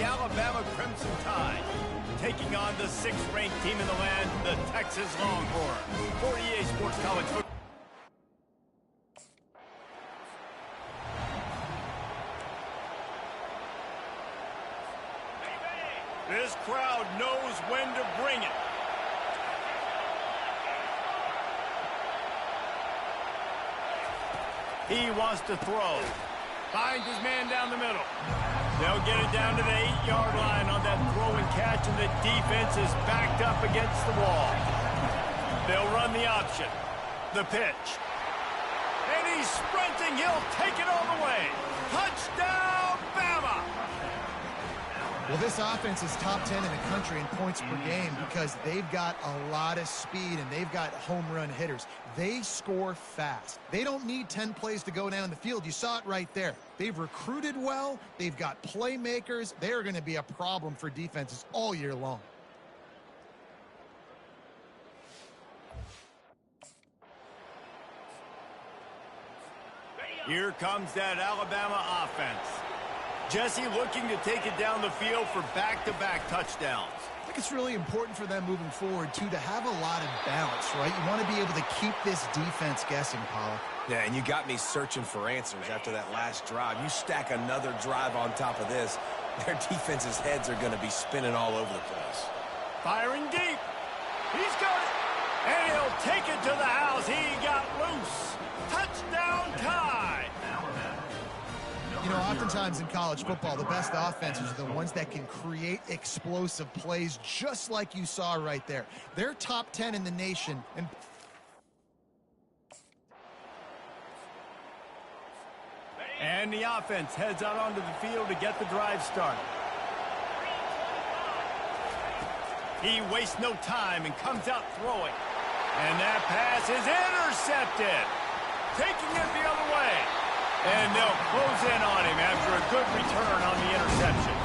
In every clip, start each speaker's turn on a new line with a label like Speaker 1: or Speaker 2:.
Speaker 1: the Alabama Crimson Tide, taking on the 6th-ranked team in the land, the Texas Longhorns. For EA Sports College Football. This crowd knows when to bring it. He wants to throw. Finds his man down the middle. They'll get it down to the 8-yard line on that throw and catch, and the defense is backed up against the wall. They'll run the option. The pitch. And he's sprinting. He'll take it all the way. Touchdown, Bama!
Speaker 2: Well, this offense is top 10 in the country in points per game because they've got a lot of speed and they've got home run hitters. They score fast. They don't need 10 plays to go down the field. You saw it right there. They've recruited well. They've got playmakers. They are going to be a problem for defenses all year long.
Speaker 1: Here comes that Alabama offense. Jesse looking to take it down the field for back-to-back touchdowns.
Speaker 2: I think it's really important for them moving forward, too, to have a lot of balance, right? You want to be able to keep this defense guessing, Pollock.
Speaker 3: Yeah, and you got me searching for answers after that last drive. You stack another drive on top of this, their defense's heads are going to be spinning all over the place.
Speaker 1: Firing deep. He's got it. And he'll take it to the house. He got loose. Touchdown Tide.
Speaker 2: You know, oftentimes in college football, the best offenses are the ones that can create explosive plays, just like you saw right there. They're top 10 in the nation.
Speaker 1: And the offense heads out onto the field to get the drive started. He wastes no time and comes out throwing. And that pass is intercepted. Taking it the other way. And they'll close in on him after a good return on the interception.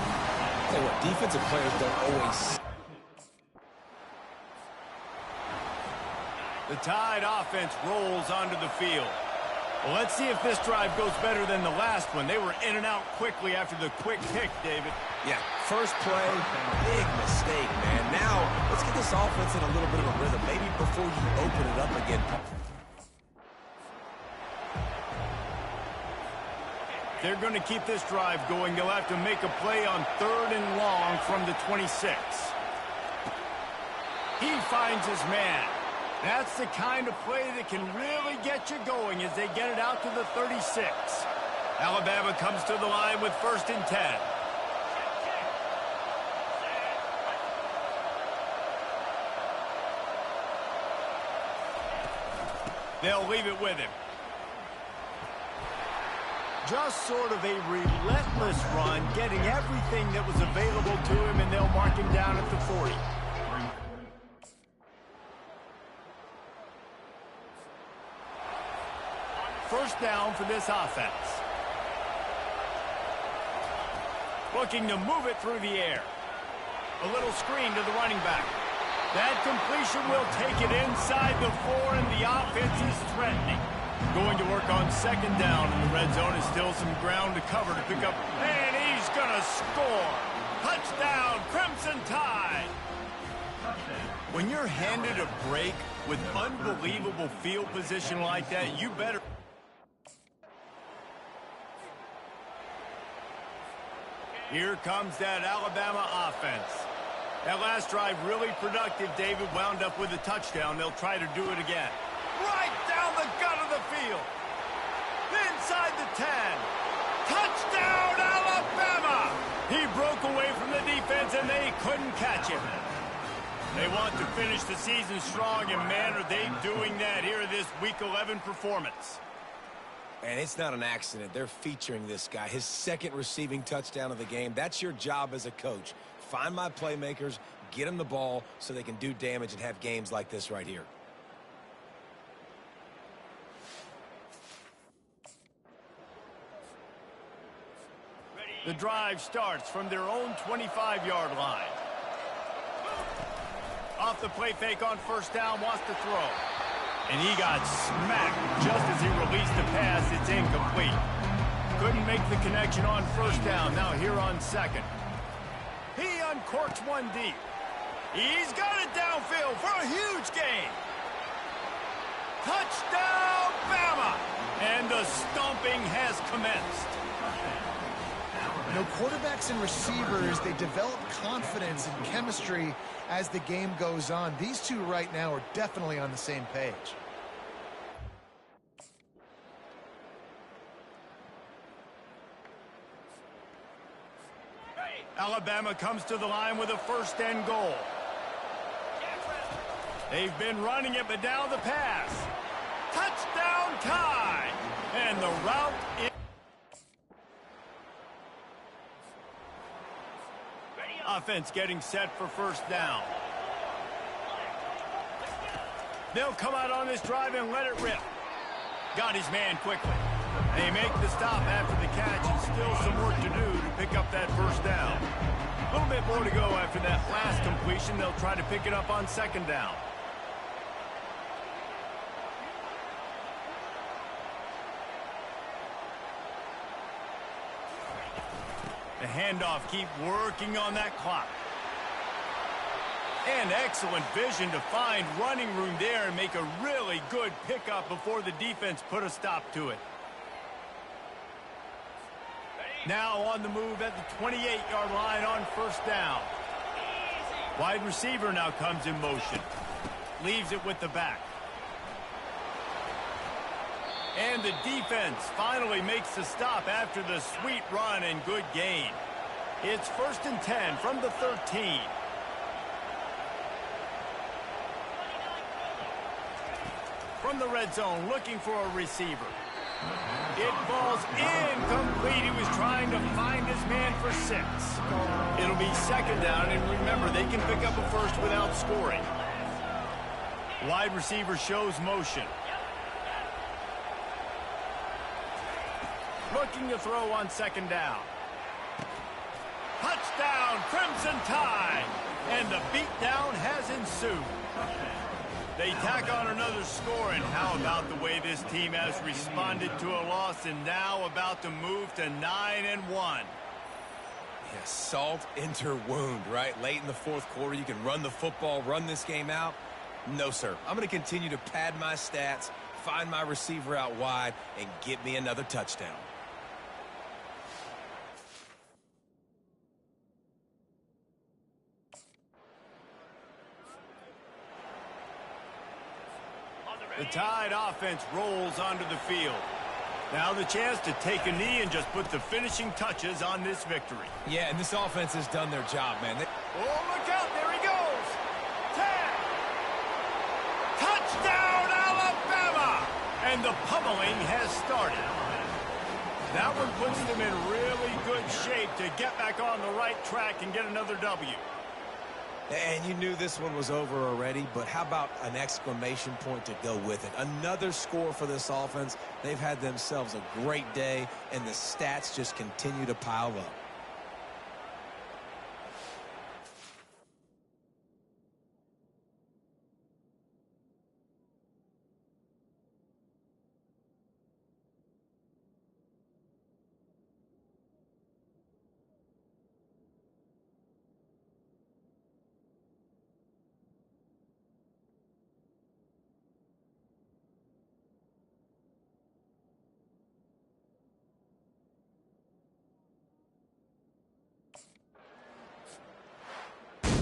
Speaker 3: Tell you what, defensive players don't always...
Speaker 1: The Tide offense rolls onto the field. Well, let's see if this drive goes better than the last one. They were in and out quickly after the quick pick, David.
Speaker 3: Yeah, first play, big mistake, man. Now, let's get this offense in a little bit of a rhythm. Maybe before you open it up again.
Speaker 1: They're going to keep this drive going. They'll have to make a play on 3rd and long from the 26. He finds his man. That's the kind of play that can really get you going as they get it out to the 36. Alabama comes to the line with 1st and 10. They'll leave it with him. Just sort of a relentless run, getting everything that was available to him, and they'll mark him down at the 40. First down for this offense. Looking to move it through the air. A little screen to the running back. That completion will take it inside the 4, and the offense is threatening. Going to work on 2nd down, and the red zone is still some ground to cover to pick up. And he's going to score. Touchdown, Crimson Tide. When you're handed a break with unbelievable field position like that, you better... Here comes that Alabama offense. That last drive really productive. David wound up with a touchdown. They'll try to do it again. Right down the gut of the field. Inside the 10. Touchdown, Alabama! He broke away from the defense, and they couldn't catch him. They want to finish the season strong, and man, are they doing that here in this Week 11 performance.
Speaker 3: And it's not an accident. They're featuring this guy. His 2nd receiving touchdown of the game. That's your job as a coach. Find my playmakers, get them the ball so they can do damage and have games like this right here.
Speaker 1: The drive starts from their own 25-yard line. Off the play fake on 1st down, wants to throw. And he got smacked just as he released the pass. It's incomplete. Couldn't make the connection on 1st down. Now here on 2nd. He uncorks one deep. He's got it downfield for a huge gain. Touchdown, Bama! And the stomping has commenced.
Speaker 2: You know, quarterbacks and receivers, they develop confidence and chemistry as the game goes on. These two right now are definitely on the same page.
Speaker 1: Alabama comes to the line with a first and goal. They've been running it, but now the pass. Touchdown tie! And the route is... Offense getting set for first down. They'll come out on this drive and let it rip. Got his man quickly. They make the stop after the catch, and still some work to do to pick up that first down. A little bit more to go after that last completion. They'll try to pick it up on second down. The handoff, keep working on that clock. And excellent vision to find running room there and make a really good pickup before the defense put a stop to it. Now on the move at the 28-yard line on first down. Wide receiver now comes in motion. Leaves it with the back. And the defense finally makes the stop after the sweet run and good gain. It's 1st and 10 from the 13. From the red zone, looking for a receiver. It falls incomplete. He was trying to find his man for 6. It'll be second down, and remember, they can pick up a first without scoring. Wide receiver shows motion. Looking to throw on second down. Touchdown, Crimson Tide! And the beatdown has ensued. They tack on another score, and how about the way this team has responded to a loss and now about to move to 9-1?
Speaker 3: Yeah, salt into wound, right? Late in the fourth quarter, you can run the football, run this game out. No, sir. I'm going to continue to pad my stats, find my receiver out wide, and get me another touchdown.
Speaker 1: The Tide offense rolls onto the field. Now the chance to take a knee and just put the finishing touches on this victory.
Speaker 3: Yeah, and this offense has done their job, man.
Speaker 1: Oh, look out. There he goes. 10. Touchdown, Alabama! And the pummeling has started. That one puts them in really good shape to get back on the right track and get another W.
Speaker 3: And you knew this one was over already, but how about an exclamation point to go with it? Another score for this offense. They've had themselves a great day, and the stats just continue to pile up.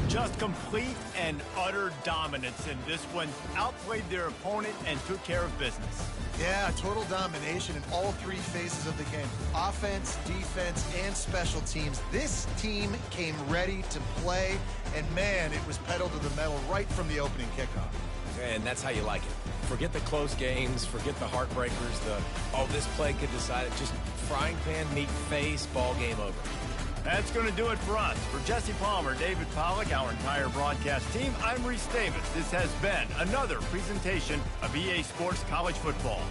Speaker 1: Just complete and utter dominance in this one. Outplayed their opponent and took care of business.
Speaker 2: Yeah, total domination in all three phases of the game. Offense, defense, and special teams. This team came ready to play, and man, it was pedal to the metal right from the opening kickoff.
Speaker 3: And that's how you like it. Forget the close games, forget the heartbreakers, this play could decide it. Just frying pan, meet face, ball game over.
Speaker 1: That's going to do it for us. For Jesse Palmer, David Pollack, our entire broadcast team, I'm Reese Davis. This has been another presentation of EA Sports College Football.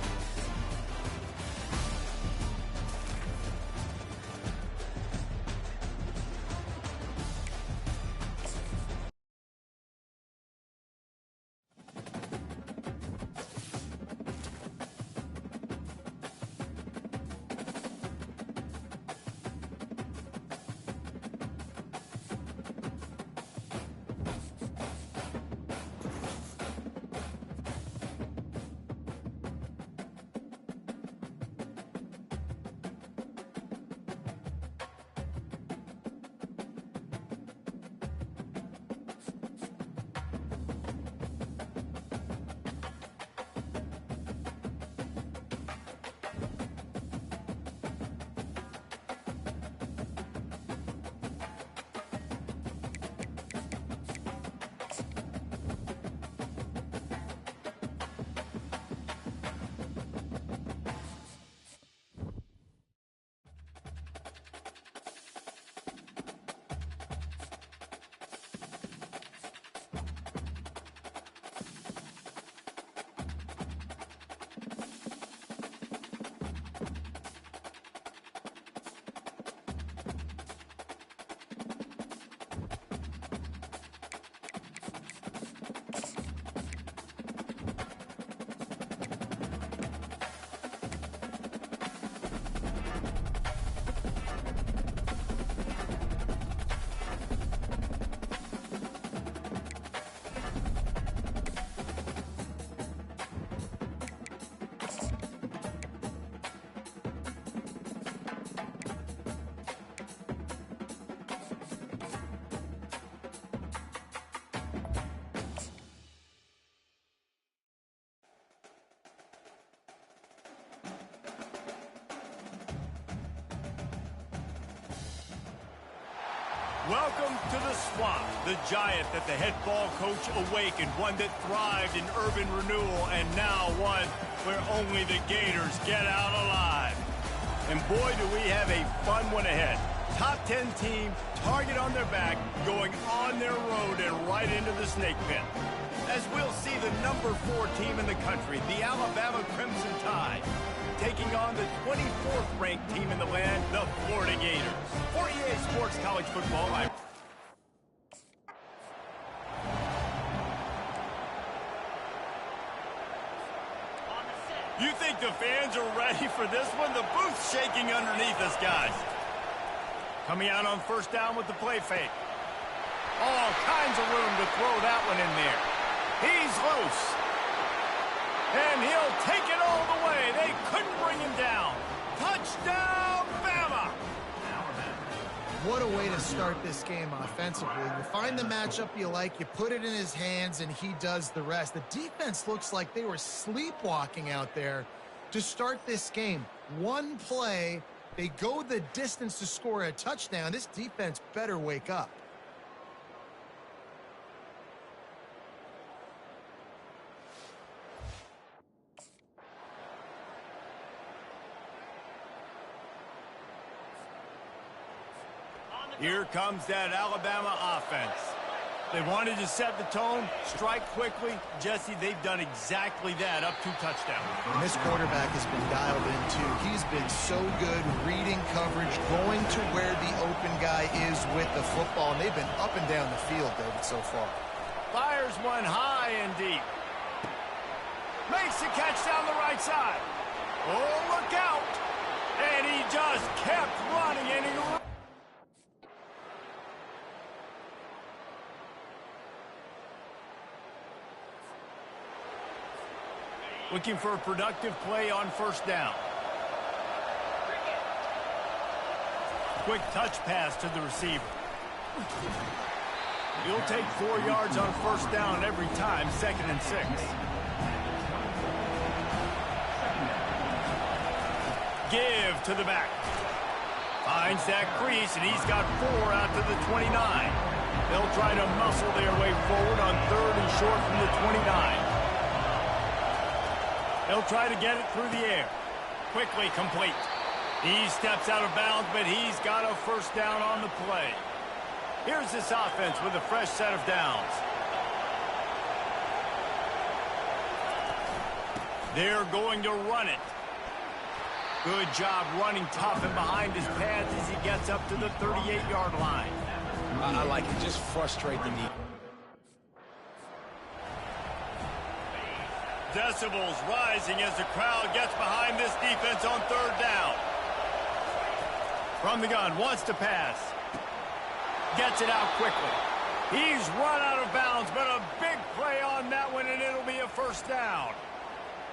Speaker 1: Welcome to the swamp, the giant that the head ball coach awakened, one that thrived in urban renewal, and now one where only the Gators get out alive. And boy, do we have a fun one ahead. Top 10 team, target on their back, going on their road and right into the snake pit. As we'll see the number 4 team in the country, the Alabama Crimson Tide, taking on the 24th ranked team in the land, the Florida Gators. For EA Sports College Football, You think the fans are ready for this one? The booth's shaking underneath us, guys. Coming out on first down with the play fake. All kinds of room to throw that one in there. He's loose. And he'll take it all the way. They couldn't bring him down. Touchdown, Bama!
Speaker 2: What a way to start this game offensively. You find the matchup you like, you put it in his hands, and he does the rest. The defense looks like they were sleepwalking out there to start this game. One play, they go the distance to score a touchdown. This defense better wake up.
Speaker 1: Here comes that Alabama offense. They wanted to set the tone, strike quickly. Jesse, they've done exactly that, up 2 touchdowns.
Speaker 2: And this quarterback has been dialed in, too. He's been so good reading coverage, going to where the open guy is with the football, and they've been up and down the field, David, so far.
Speaker 1: Fires one high and deep. Makes the catch down the right side. Oh, look out. And he just kept running, and he... Looking for a productive play on first down. Quick touch pass to the receiver. He'll take 4 yards on first down every time, 2nd and 6. Give to the back. Finds that crease, and he's got 4 out to the 29. They'll try to muscle their way forward on 3rd and short from the 29. They'll try to get it through the air. Quickly complete. He steps out of bounds, but he's got a first down on the play. Here's this offense with a fresh set of downs. They're going to run it. Good job running tough and behind his pads as he gets up to the 38-yard line.
Speaker 3: I like it. Just frustrate the defense.
Speaker 1: Decibels rising as the crowd gets behind this defense on 3rd down. From the gun, wants to pass. Gets it out quickly. He's run out of bounds, but a big play on that one, and it'll be a first down.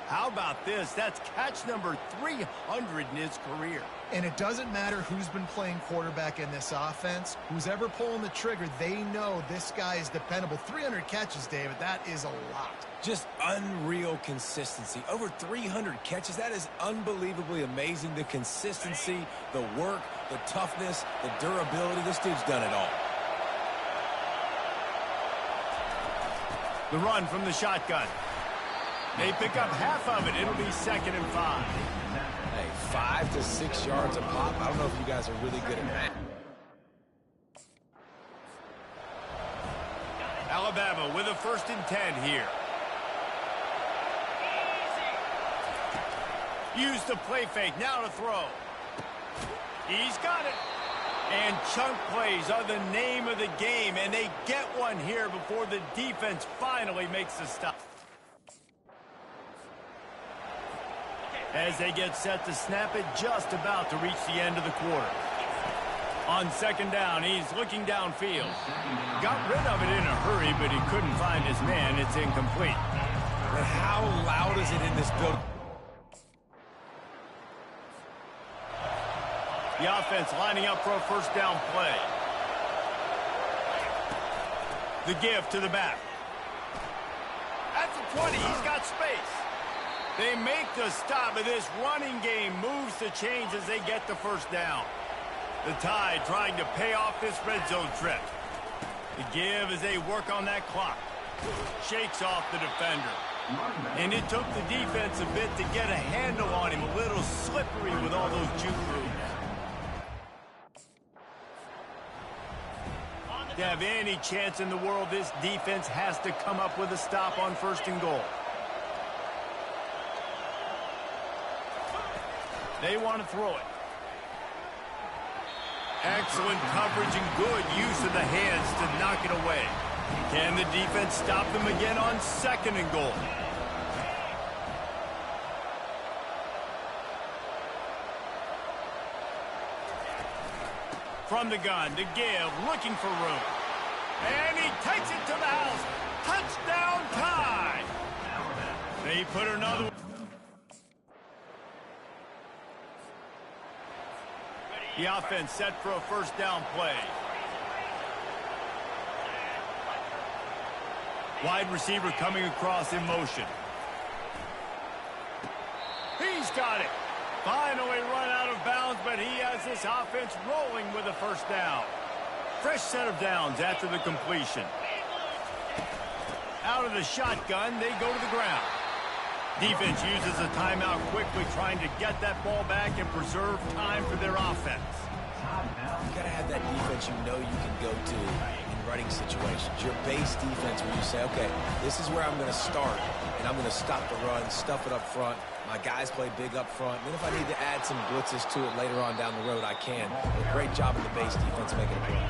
Speaker 1: How about this? That's catch number 300 in his career.
Speaker 2: And it doesn't matter who's been playing quarterback in this offense. Who's ever pulling the trigger, they know this guy is dependable. 300 catches, David, that is a lot.
Speaker 3: Just unreal consistency. Over 300 catches. That is unbelievably amazing. The consistency, the work, the toughness, the durability. This dude's done it all.
Speaker 1: The run from the shotgun. They pick up half of it. It'll be 2nd and 5.
Speaker 3: Hey, 5 to 6 yards a pop. I don't know if you guys are really good at that.
Speaker 1: Alabama with a 1st and 10 here. Use the play fake. Now to throw. He's got it. And chunk plays are the name of the game, and they get one here before the defense finally makes the stop. As they get set to snap it, just about to reach the end of the quarter. On 2nd down, he's looking downfield. Got rid of it in a hurry, but he couldn't find his man. It's incomplete.
Speaker 3: And how loud is it in this building?
Speaker 1: The offense lining up for a first down play. The give to the back. At the 20, he's got space. They make the stop, and this running game moves the chains as they get the first down. The Tide trying to pay off this red zone trip. The give as they work on that clock. Shakes off the defender. And it took the defense a bit to get a handle on him. A little slippery with all those juke moves. To have any chance in the world, this defense has to come up with a stop on 1st and goal. They want to throw it. Excellent coverage and good use of the hands to knock it away. Can the defense stop them again on 2nd and goal? From the gun to give, looking for room. And he takes it to the house. Touchdown Tide! They put another one. The offense set for a 1st down play. Wide receiver coming across in motion. He's got it. Finally run out of bounds, but he has this offense rolling with a 1st down. Fresh set of downs after the completion. Out of the shotgun, they go to the ground. Defense uses a timeout quickly, trying to get that ball back and preserve time for their offense.
Speaker 3: You got to have that defense you know you can go to in running situations. Your base defense where you say, okay, this is where I'm going to start, and I'm going to stop the run, stuff it up front. My guys play big up front. Then if I need to add some blitzes to it later on down the road, I can. But great job in the base defense making a play.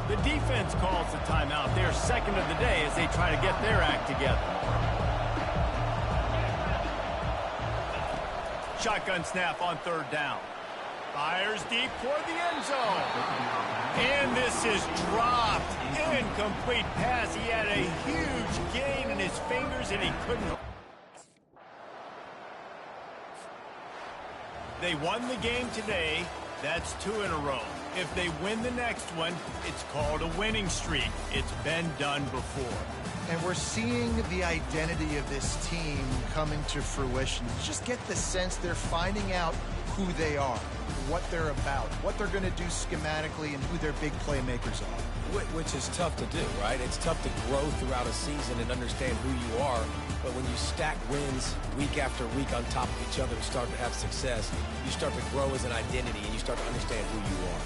Speaker 1: The defense calls the timeout. They're 2nd of the day as they try to get their act together. Shotgun snap on 3rd down. Fires deep toward the end zone. And this is dropped. Incomplete pass. He had a huge gain in his fingers and he couldn't. They won the game today. That's 2 in a row. If they win the next one, it's called a winning streak. It's been done before.
Speaker 2: And we're seeing the identity of this team come into fruition. You just get the sense they're finding out who they are, what they're about, what they're going to do schematically, and who their big playmakers are.
Speaker 3: Which is tough to do, right? It's tough to grow throughout a season and understand who you are. But when you stack wins week after week on top of each other and start to have success, you start to grow as an identity and you start to understand who you are.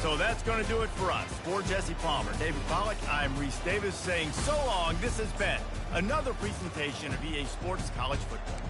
Speaker 1: So that's going to do it for us. For Jesse Palmer, David Pollack, I'm Reese Davis saying so long. This has been another presentation of EA Sports College Football.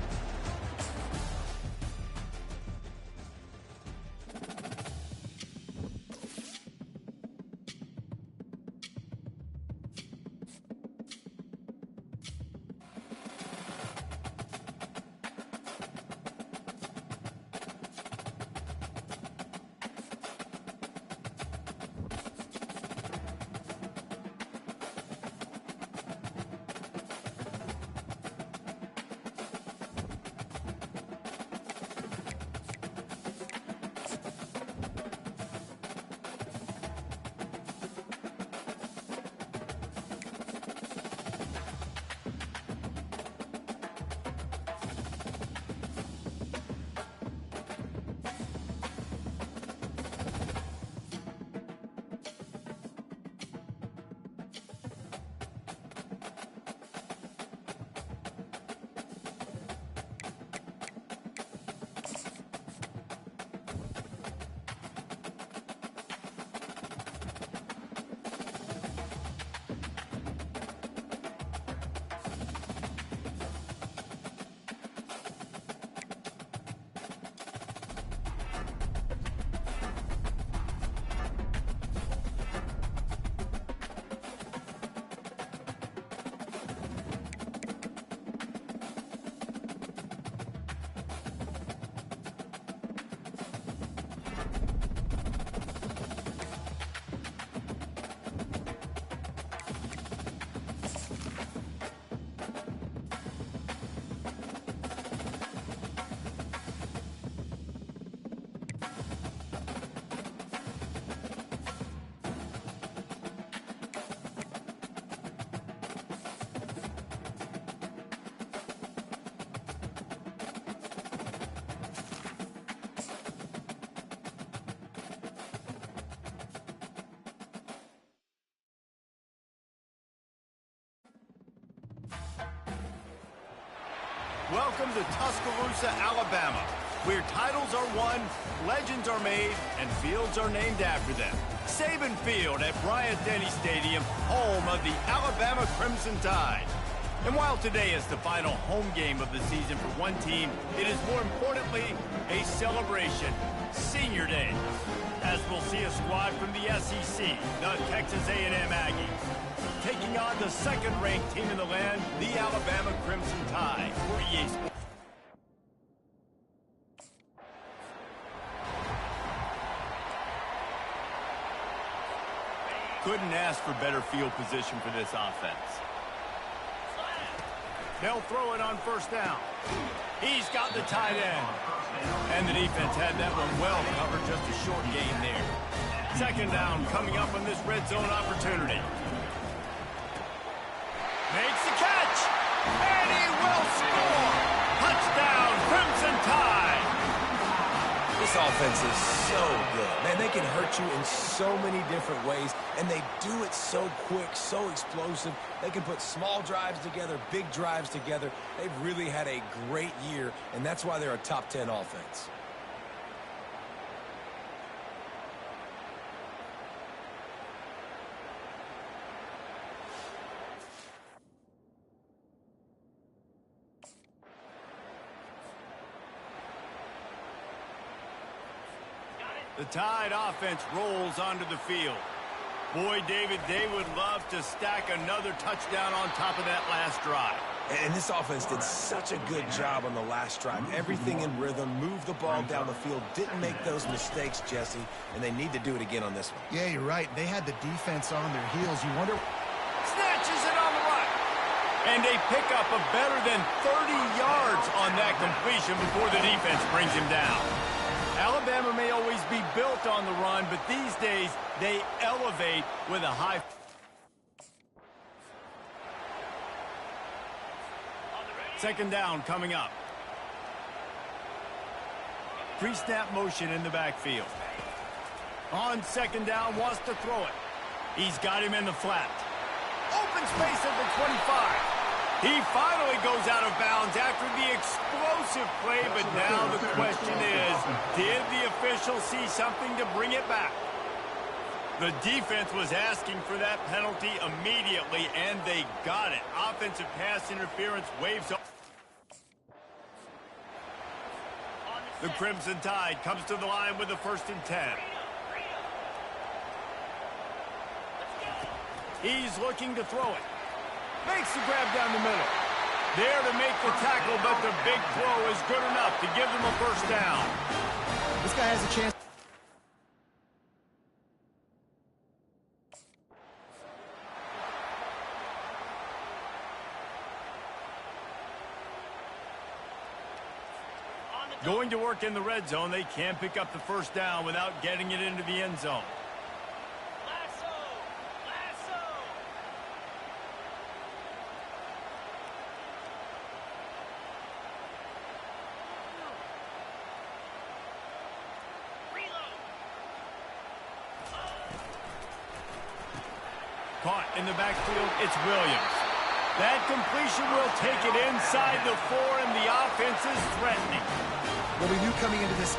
Speaker 1: Welcome to Tuscaloosa, Alabama, where titles are won, legends are made, and fields are named after them. Saban Field at Bryant-Denny Stadium, home of the Alabama Crimson Tide. And while today is the final home game of the season for one team, it is more importantly a celebration, Senior Day, as we'll see a squad from the SEC, the Texas A&M Aggies, taking on the second-ranked team in the land, the Alabama Crimson Tide, for EA Sports. Couldn't ask for better field position for this offense. They'll throw it on first down. He's got the tight end. And the defense had that one well covered, just a short gain there. Second down coming up on this red zone opportunity. Makes the catch. And he will score. Touchdown, Crimson Tide.
Speaker 3: This offense is so good. Man, they can hurt you in so many different ways, and they do it so quick, so explosive. They can put small drives together, big drives together. They've really had a great year, and that's why they're a top 10 offense.
Speaker 1: The Tide offense rolls onto the field. Boy, David, they would love to stack another touchdown on top of that last drive.
Speaker 3: And this offense did such a good job on the last drive. Everything in rhythm, moved the ball down the field, didn't make those mistakes, Jesse, and they need to do it again on this one.
Speaker 2: Yeah, you're right. They had the defense on their heels. You wonder...
Speaker 1: Snatches it on the run. And they pick up a better than 30 yards on that completion before the defense brings him down. Alabama may always be built on the run, but these days they elevate with a high... Second down coming up. Pre-snap motion in the backfield. On second down, wants to throw it. He's got him in the flat. Open space at the 25. He finally goes out of bounds after the explosive play, but now the question is, did the official see something to bring it back? The defense was asking for that penalty immediately, and they got it. Offensive pass interference waves up. The Crimson Tide comes to the line with a 1st and 10. He's looking to throw it. Makes the grab down the middle. There to make the tackle, but the big throw is good enough to give them a first down.
Speaker 2: This guy has a chance.
Speaker 1: Going to work in the red zone, they can't pick up the first down without getting it into the end zone. Caught in the backfield, it's Williams. That completion will take it inside the 4, and the offense is threatening.
Speaker 2: Well, we knew coming into this...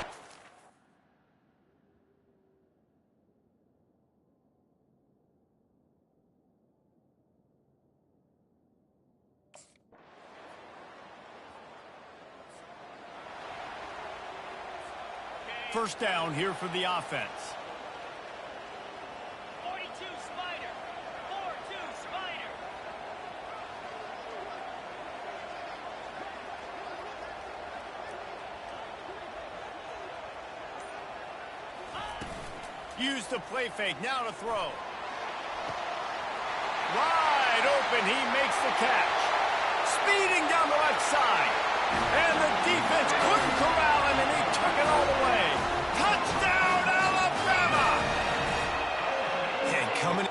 Speaker 1: First down here for the offense. Use the play fake, now to throw. Wide open, he makes the catch. Speeding down the left side. And the defense couldn't corral him, and he took it all the way. Touchdown, Alabama!
Speaker 3: And coming...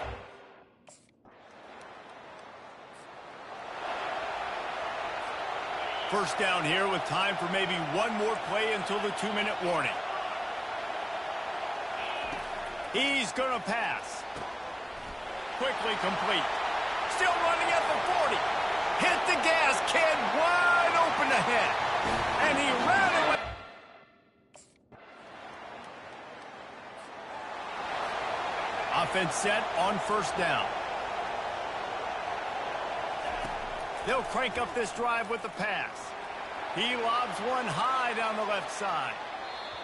Speaker 1: First down here with time for maybe one more play until the 2-minute warning. He's going to pass. Quickly complete. Still running at the 40. Hit the gas, kid, wide open ahead. And he ran away. Offense set on first down. They'll crank up this drive with the pass. He lobs one high down the left side.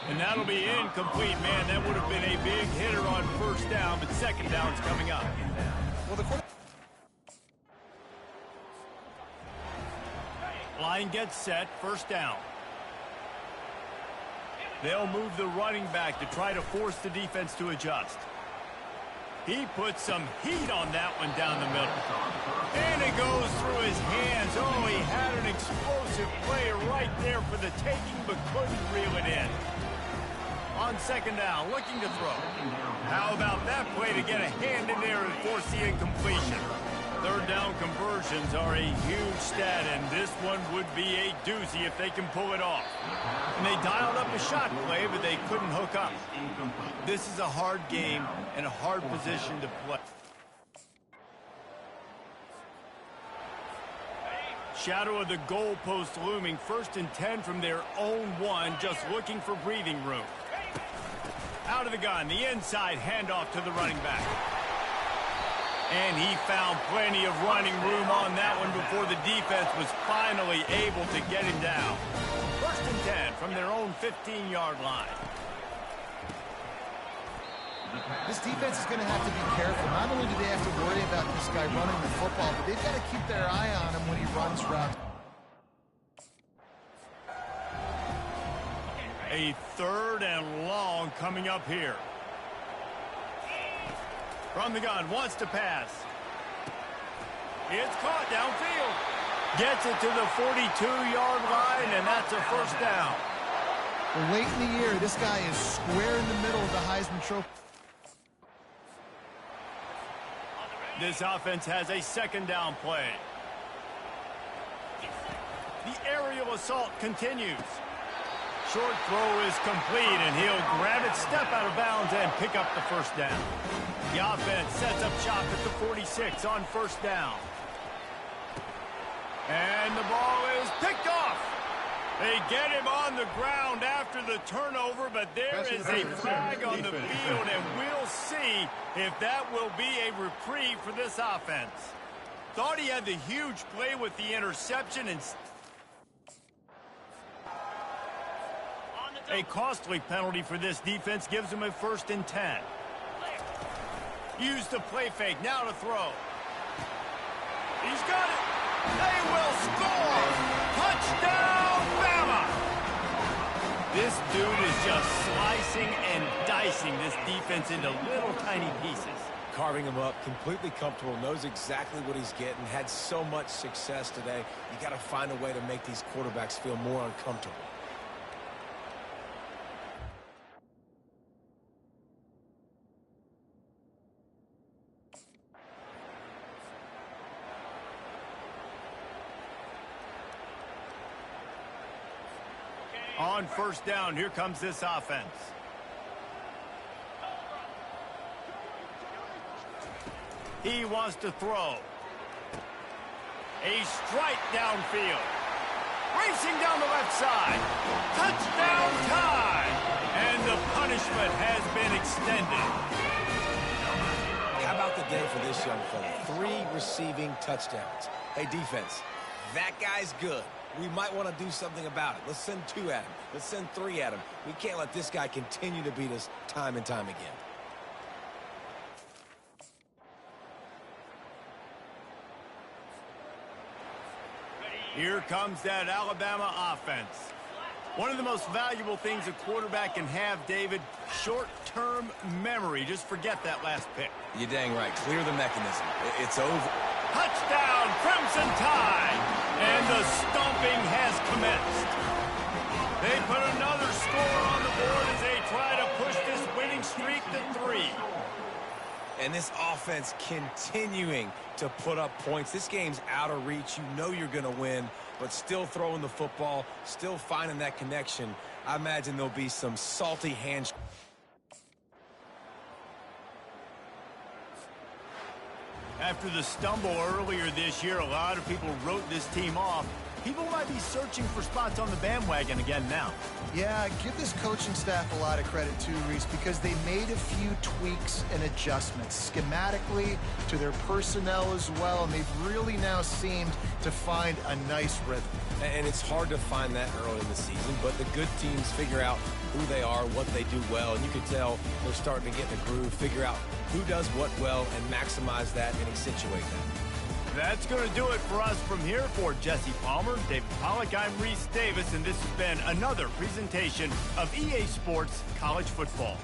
Speaker 1: And that'll be incomplete. Man, that would have been a big hitter on first down, but second down's coming up.
Speaker 2: Well,
Speaker 1: Line gets set, first down. They'll move the running back to try to force the defense to adjust. He puts some heat on that one down the middle. And it goes through his hands. Oh, he had an explosive play right there for the taking, but couldn't reel it in. On second down, looking to throw. How about that play to get a hand in there and force the incompletion? Third down conversions are a huge stat, and this one would be a doozy if they can pull it off. And they dialed up a shot play, but they couldn't hook up. This is a hard game and a hard position to play. Shadow of the goalpost looming, 1st and 10 from their own 1, just looking for breathing room. Out of the gun, the inside handoff to the running back. And he found plenty of running room on that one before the defense was finally able to get him down. 1st and 10 from their own 15-yard line.
Speaker 2: this defense is going to have to be careful. Not only do they have to worry about this guy running the football, but they've got to keep their eye on him when he runs routes.
Speaker 1: A 3rd and long coming up here. From the gun, wants to pass. It's caught downfield. Gets it to the 42-yard line, and that's a first down.
Speaker 2: Well, late in the year, this guy is square in the middle of the Heisman Trophy.
Speaker 1: This offense has a second down play. The aerial assault continues. Short throw is complete, and he'll grab it, step out of bounds, and pick up the first down. The offense sets up shop at the 46 on first down. And the ball is picked off. They get him on the ground after the turnover, but there is a flag on the field, and we'll see if that will be a reprieve for this offense. Thought he had the huge play with the interception, and a costly penalty for this defense gives him a 1st and 10. Use the play fake, now to throw. He's got it. They will score. Touchdown, Bama. This dude is just slicing and dicing this defense into little tiny pieces.
Speaker 3: Carving him up, completely comfortable, knows exactly what he's getting, had so much success today. You got to find a way to make these quarterbacks feel more uncomfortable.
Speaker 1: On first down, here comes this offense. He wants to throw. A strike downfield. Racing down the left side. Touchdown time. And the punishment has been extended.
Speaker 3: How about the day for this young fella? 3 receiving touchdowns. Hey, defense, that guy's good. We might want to do something about it. Let's send 2 at him. Let's send 3 at him. We can't let this guy continue to beat us time and time again.
Speaker 1: Here comes that Alabama offense. One of the most valuable things a quarterback can have, David, short-term memory. Just forget that last pick.
Speaker 3: You're dang right. Clear the mechanism. It's over.
Speaker 1: Touchdown, Crimson Tide! And the stomping has commenced. They put another score on the board as they try to push this winning streak to 3.
Speaker 3: And this offense continuing to put up points. This game's out of reach. You know you're going to win, but still throwing the football, still finding that connection. I imagine there'll be some salty handshakes.
Speaker 1: After the stumble earlier this year, a lot of people wrote this team off. People might be searching for spots on the bandwagon again now.
Speaker 2: Yeah, give this coaching staff a lot of credit too, Reese, because they made a few tweaks and adjustments schematically to their personnel as well, and they've really now seemed to find a nice rhythm.
Speaker 3: And it's hard to find that early in the season, but the good teams figure out who they are, what they do well, and you can tell they're starting to get in the groove, figure out who does what well, and maximize that and accentuate that.
Speaker 1: That's going to do it for us from here. For Jesse Palmer, David Pollack, I'm Reese Davis, and this has been another presentation of EA Sports College Football.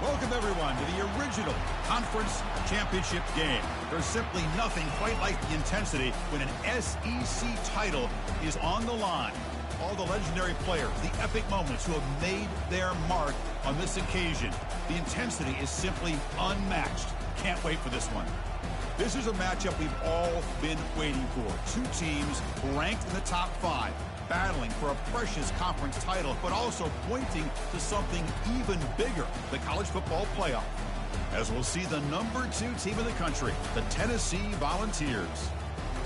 Speaker 4: Welcome, everyone, to the original conference championship game. There's simply nothing quite like the intensity when an SEC title is on the line. All the legendary players, the epic moments who have made their mark on this occasion. The intensity is simply unmatched. Can't wait for this one. This is a matchup we've all been waiting for. Two teams ranked in the top 5. Battling for a precious conference title, but also pointing to something even bigger, the college football playoff. As we'll see the number 2 team in the country, the Tennessee Volunteers,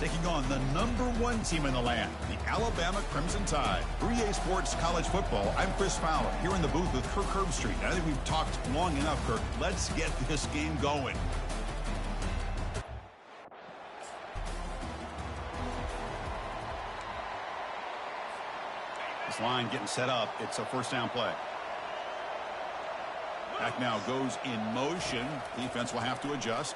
Speaker 4: taking on the number 1 team in the land, the Alabama Crimson Tide. For EA Sports College Football, I'm Chris Fowler, here in the booth with Kirk Herbstreit. I think we've talked long enough, Kirk. Let's get this game going. This line getting set up. It's a first down play. Back now goes in motion. Defense will have to adjust.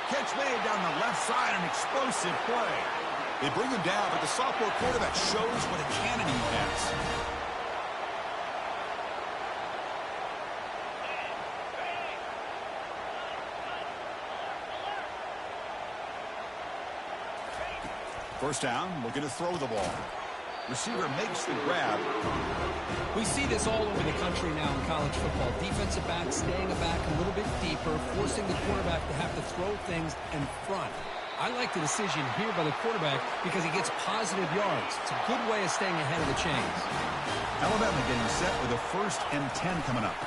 Speaker 4: Catch made down the left side. An explosive play. They bring him down, but the sophomore quarterback shows what a cannon he has. First down, looking to throw the ball. Receiver makes the grab.
Speaker 5: We see this all over the country now in college football. Defensive backs staying back a little bit deeper, forcing the quarterback to have to throw things in front. I like the decision here by the quarterback because he gets positive yards. It's a good way of staying ahead of the chains.
Speaker 4: Alabama getting set with a 1st and 10 coming up.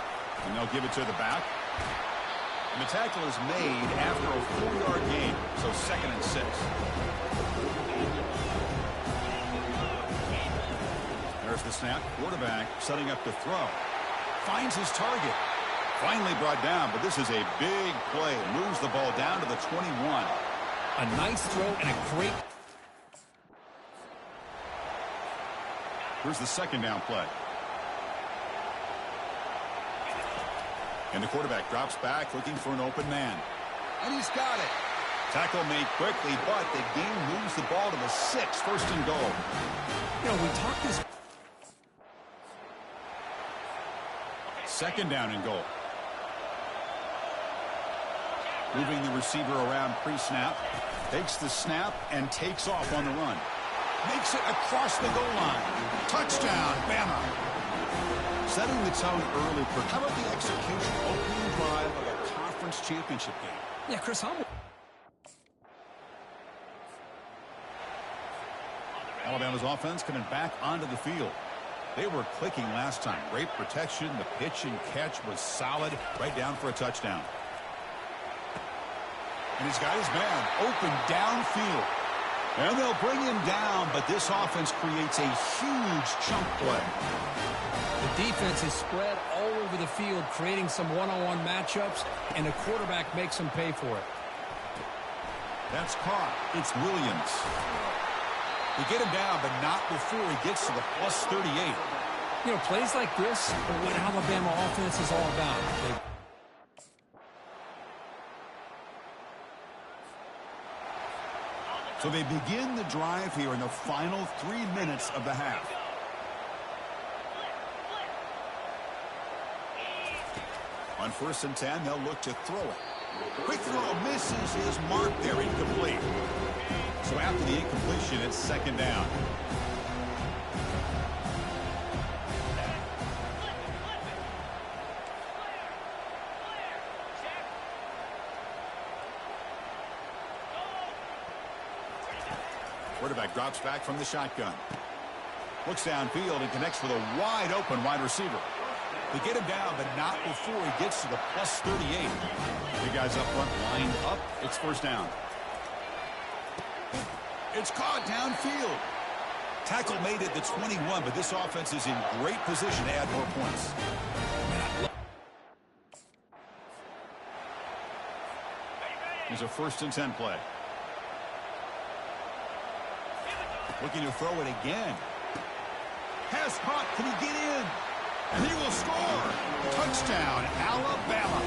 Speaker 4: And they'll give it to the back. And the tackle is made after a 4-yard gain, so 2nd and 6. There's the snap. Quarterback setting up to throw. Finds his target. Finally brought down, but this is a big play. Moves the ball down to the 21.
Speaker 5: A nice throw and a great...
Speaker 4: Here's the 2nd down play. And the quarterback drops back looking for an open man. And he's got it. Tackle made quickly, but the game moves the ball to the 6, 1st and goal.
Speaker 5: You know, we talked this...
Speaker 4: 2nd down and goal. Moving the receiver around pre-snap. Takes the snap and takes off on the run. Makes it across the goal line. Touchdown, Bama. Setting the tone early for how about the execution opening drive of a conference championship game?
Speaker 5: Yeah, Chris Humble.
Speaker 4: Alabama's offense coming back onto the field. They were clicking last time. Great protection. The pitch and catch was solid. Right down for a touchdown. And he's got his man open downfield. And they'll bring him down, but this offense creates a huge chunk play.
Speaker 5: The defense is spread all over the field, creating some one-on-one matchups, and the quarterback makes them pay for it.
Speaker 4: That's caught. It's Williams. They get him down, but not before he gets to the plus 38.
Speaker 5: You know, plays like this are what Alabama offense is all about.
Speaker 4: So they begin the drive here in the final 3 minutes of the half. On 1st and 10, they'll look to throw it. Quick throw misses his mark there, incomplete. So after the incompletion, it's 2nd down. Quarterback drops back from the shotgun. Looks downfield and connects with a wide open wide receiver. They get him down, but not before he gets to the plus 38. The guys up front lined up. It's 1st down. It's caught downfield. Tackle made at the 21, but this offense is in great position to add more points. Here's a 1st and 10 play. Looking to throw it again. Pass caught. Can he get in? And he will score. Touchdown, Alabama.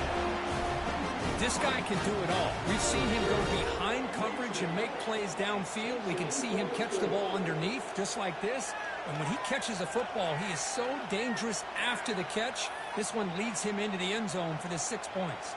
Speaker 5: This guy can do it all. We've seen him go behind coverage and make plays downfield. We can see him catch the ball underneath, just like this. And when he catches a football, he is so dangerous after the catch. This one leads him into the end zone for the 6 points.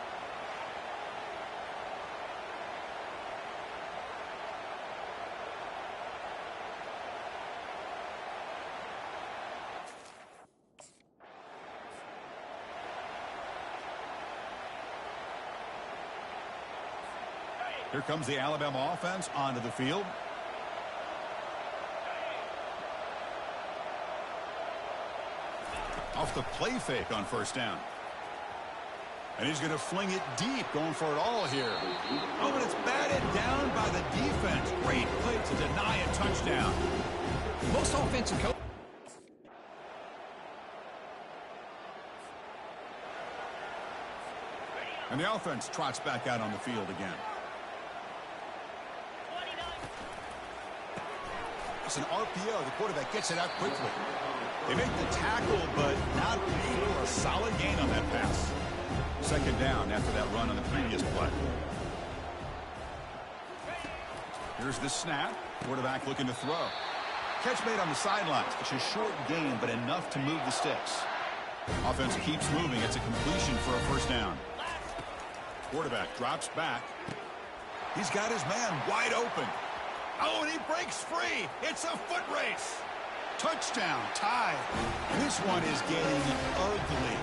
Speaker 4: Here comes the Alabama offense onto the field. Off the play fake on 1st down. And he's going to fling it deep, going for it all here. Oh, but it's batted down by the defense. Great play to deny a touchdown.
Speaker 5: Most offensive coaches.
Speaker 4: And the offense trots back out on the field again. It's an RPO. The quarterback gets it out quickly. They make the tackle, but not before a solid gain on that pass. Second down after that run on the previous play. Here's the snap. Quarterback looking to throw. Catch made on the sidelines. It's a short gain, but enough to move the sticks. Offense keeps moving. It's a completion for a first down. Quarterback drops back. He's got his man wide open. Oh, and he breaks free. It's a foot race. Touchdown, tie. And this one is getting ugly.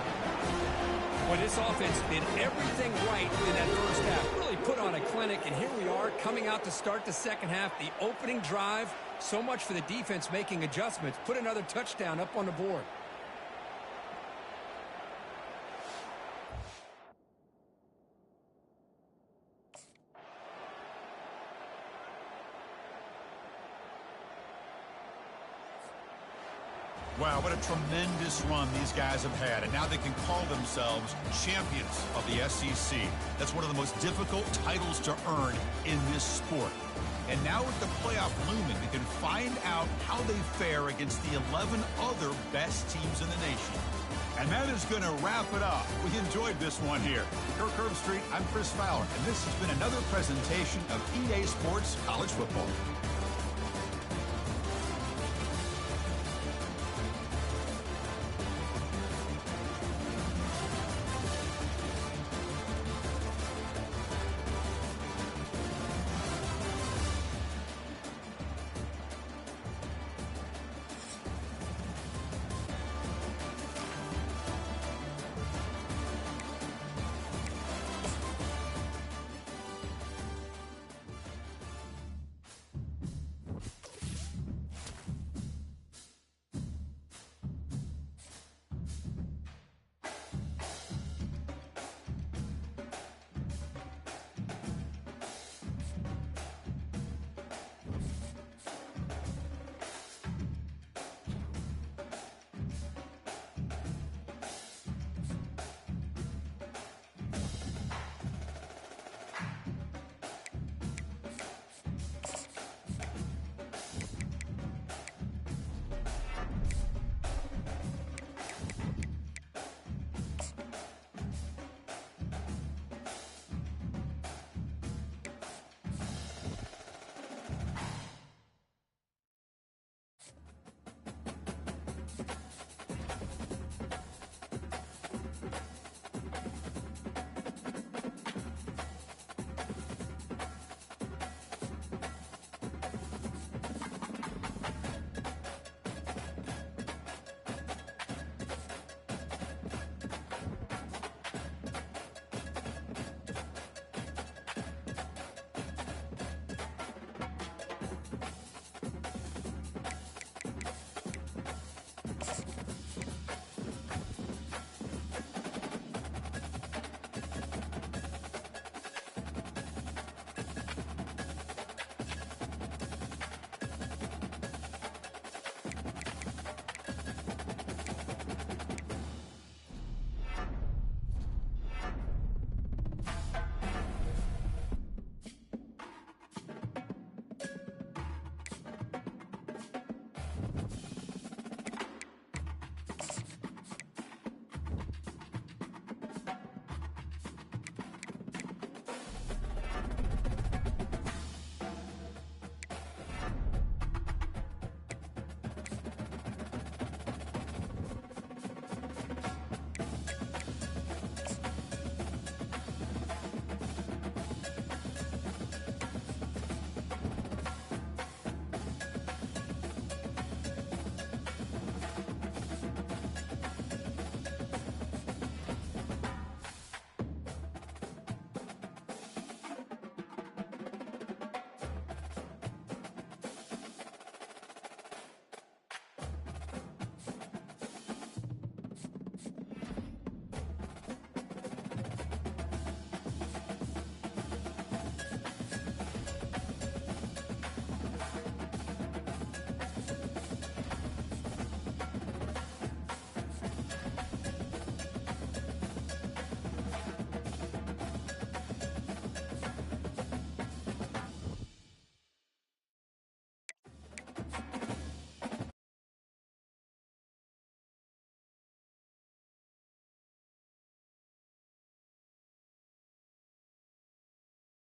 Speaker 5: Well, this offense did everything right in that first half. Really put on a clinic, and here we are coming out to start the second half. The opening drive, so much for the defense making adjustments. Put another touchdown up on the board.
Speaker 4: Wow, what a tremendous run these guys have had, and now they can call themselves champions of the SEC. That's one of the most difficult titles to earn in this sport. And now with the playoff looming, we can find out how they fare against the 11 other best teams in the nation. And that is going to wrap it up. We enjoyed this one here. Kirk Herbstreit, I'm Chris Fowler, and this has been another presentation of EA Sports College Football.